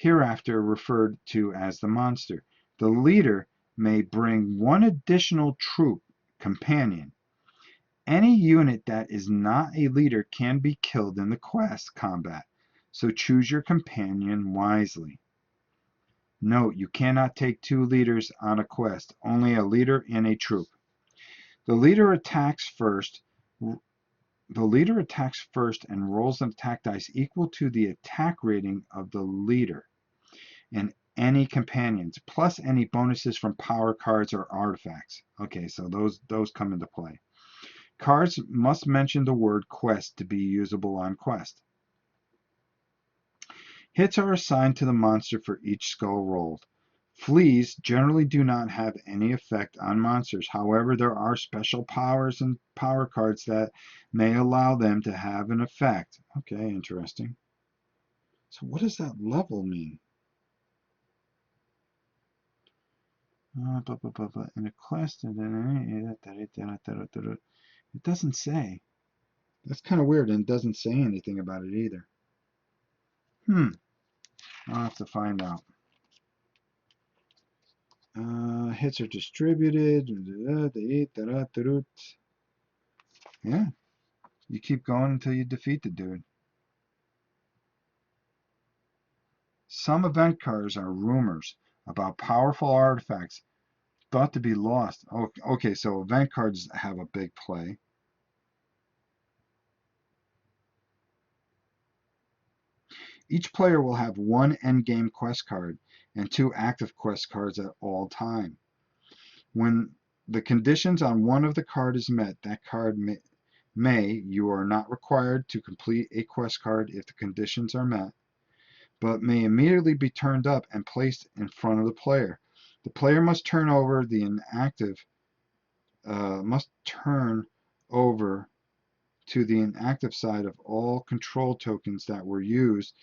hereafter referred to as the monster. The leader may bring one additional troop companion. Any unit that is not a leader can be killed in the quest combat, so choose your companion wisely. Note, you cannot take two leaders on a quest, only a leader and a troop. The leader attacks first. The leader attacks first and rolls an attack dice equal to the attack rating of the leader and any companions, plus any bonuses from power cards or artifacts. Okay, so those come into play. Cards must mention the word quest to be usable on quest. Hits are assigned to the monster for each skull rolled. Fleas generally do not have any effect on monsters. However, there are special powers and power cards that may allow them to have an effect. Okay, interesting. So what does that level mean? In a quest, it doesn't say. That's kind of weird, and it doesn't say anything about it either. I'll have to find out. Hits are distributed. Yeah, you keep going until you defeat the dude. Some event cards are rumors about powerful artifacts thought to be lost. Oh, okay, so event cards have a big play. Each player will have one endgame quest card and two active quest cards at all time. When the conditions on one of the card is met, that card you are not required to complete a quest card if the conditions are met, but may immediately be turned up and placed in front of the player. The player must turn over to the inactive side of all control tokens that were used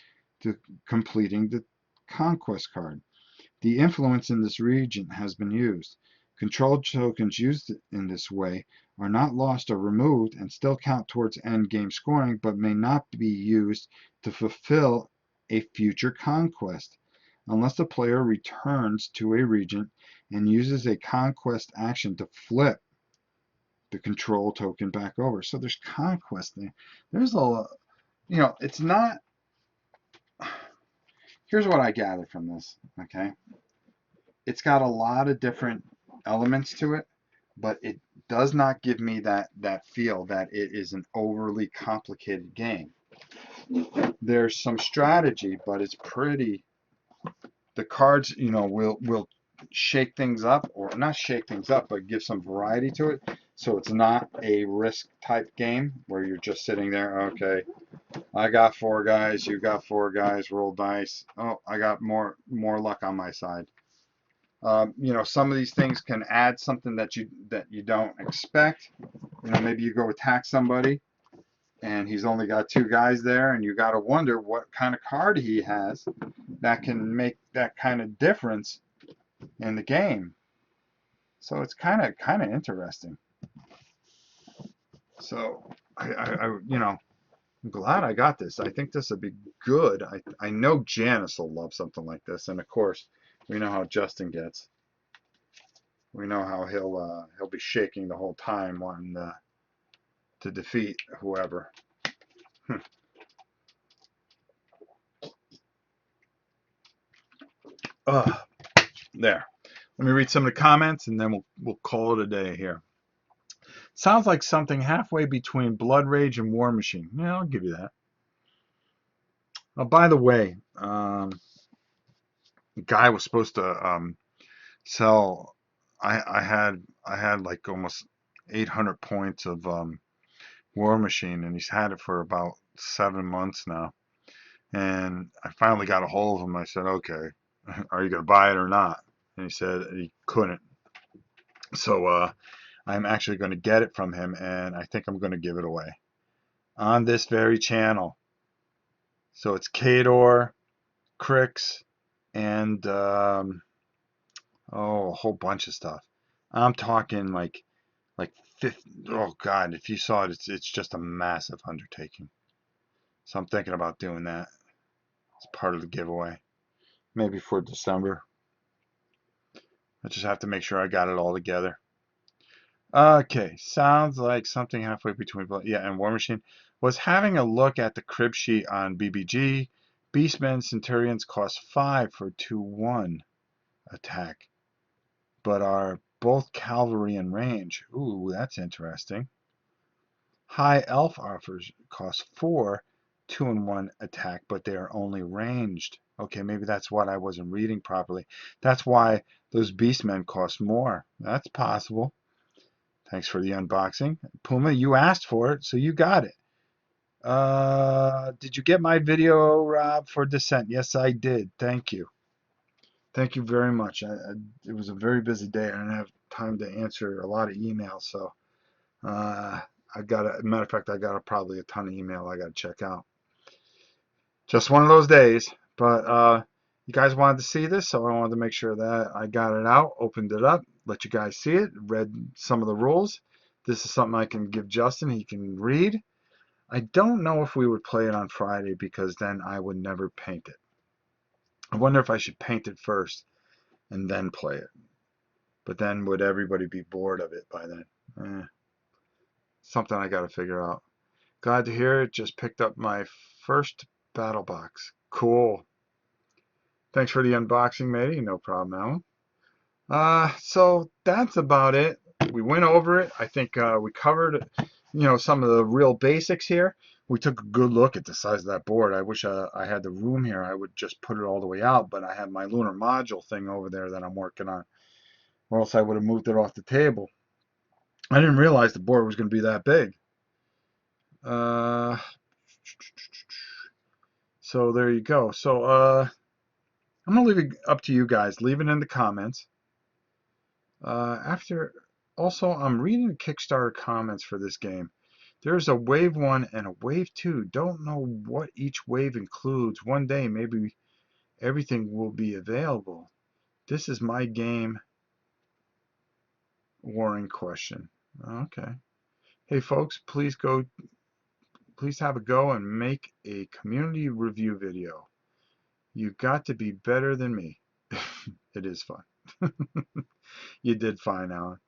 to completing the conquest card. The influence in this region has been used. Control tokens used in this way are not lost or removed and still count towards end game scoring, but may not be used to fulfill a future conquest unless the player returns to a region and uses a conquest action to flip the control token back over. So there's conquest there. There's it's not. Here's what I gathered from this, okay? It's got a lot of different elements to it, but it does not give me that feel that it is an overly complicated game. There's some strategy, but it's pretty. The cards, will shake things up, or not shake things up, but give some variety to it. So it's not a risk type game where you're just sitting there, okay, I got 4 guys, you got 4 guys, roll dice. Oh, I got more luck on my side. Some of these things can add something that you don't expect. Maybe you go attack somebody and he's only got 2 guys there, and you got to wonder what kind of card he has that can make that kind of difference in the game. So it's kind of interesting. So I'm glad I got this. I think this would be good. I know Janice will love something like this, and of course, we know how Justin gets. We know how he'll be shaking the whole time wanting to defeat whoever. There. Let me read some of the comments, and then we'll call it a day here. Sounds like something halfway between Blood Rage and War Machine. Yeah, I'll give you that. Oh, by the way, the guy was supposed to sell. I had like almost 800 points of War Machine, and he's had it for about 7 months now. And I finally got a hold of him. I said, "Okay, are you gonna buy it or not?" And he said he couldn't. So I'm actually going to get it from him, and I think I'm going to give it away on this very channel. So it's Kador, Crix, and a whole bunch of stuff. I'm talking like 50. Oh God, if you saw it, it's just a massive undertaking. So I'm thinking about doing that as part of the giveaway. maybe for December. I just have to make sure I got it all together. Okay, sounds like something halfway between, yeah, and War Machine. Was having a look at the crib sheet on BBG. Beastmen Centurions cost 5 for 2/1 attack, but are both cavalry and range. Ooh, that's interesting. High Elf offers cost 4, 2/1 attack, but they are only ranged. Okay, maybe that's what I wasn't reading properly. That's why those Beastmen cost more. That's possible. Thanks for the unboxing. Puma, you asked for it, so you got it. Did you get my video, Rob, for Descent? Yes, I did. Thank you. Thank you very much. It was a very busy day. I didn't have time to answer a lot of emails, so uh, matter of fact, I got probably a ton of email I got to check out. Just one of those days, but you guys wanted to see this, so I wanted to make sure that I got it out, opened it up, let you guys see it, read some of the rules. This is something I can give Justin. He can read. I don't know if we would play it on Friday because then I would never paint it. I wonder if I should paint it first and then play it. But then would everybody be bored of it by then? Something I got to figure out. Glad to hear it. Just picked up my first battle box. Cool. Thanks for the unboxing, matey. No problem, Alan. So that's about it. We went over it. I think we covered, some of the real basics here. We took a good look at the size of that board. I wish I had the room here. I would just put it all the way out, but I have my lunar module thing over there that I'm working on, or else I would have moved it off the table. I didn't realize the board was going to be that big. So there you go. So I'm going to leave it up to you guys. Leave it in the comments. Also, I'm reading the Kickstarter comments for this game. There's a wave 1 and a wave 2. Don't know what each wave includes. One day, maybe everything will be available. This is my game. Warring question. Okay. Hey folks, please have a go and make a community review video. You got to be better than me. It is fun. You did fine, Alan.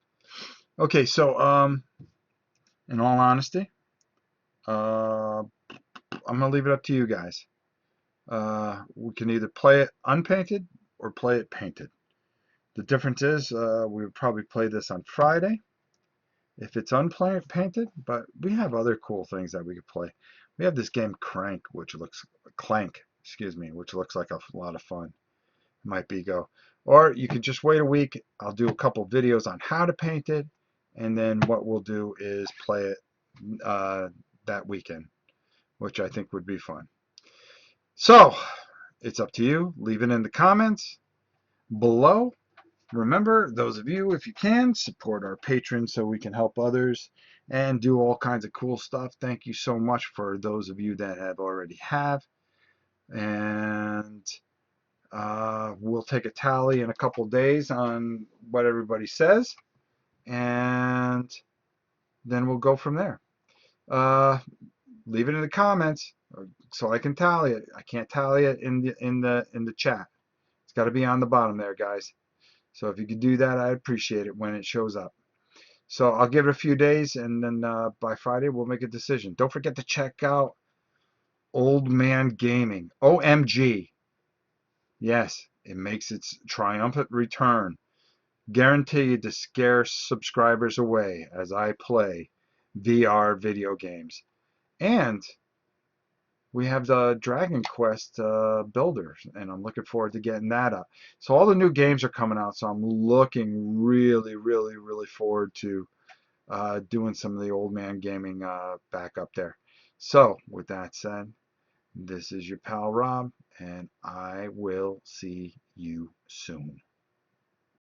Okay, so in all honesty, I'm gonna leave it up to you guys. We can either play it unpainted or play it painted. The difference is we would probably play this on Friday if it's unpainted, but we have other cool things that we could play. We have this game Clank, which looks like a lot of fun. Might be go. Or you could just wait a week. I'll do a couple videos on how to paint it, and then what we'll do is play it that weekend, which I think would be fun. So it's up to you. Leave it in the comments below. Remember, those of you, if you can, support our patrons so we can help others and do all kinds of cool stuff. Thank you so much for those of you that have already have. And we'll take a tally in a couple days on what everybody says. And then we'll go from there. Leave it in the comments so I can tally it. I can't tally it in the chat. It's got to be on the bottom there, guys. So if you could do that, I appreciate it when it shows up. So I'll give it a few days, and then by Friday we'll make a decision. Don't forget to check out Old Man Gaming. OMG. Yes, it makes its triumphant return. Guaranteed to scare subscribers away as I play VR video games. And we have the Dragon Quest builder, and I'm looking forward to getting that up. So all the new games are coming out, so I'm looking really, really, really forward to doing some of the Old Man Gaming back up there. So with that said, this is your pal Rob, and I will see you soon.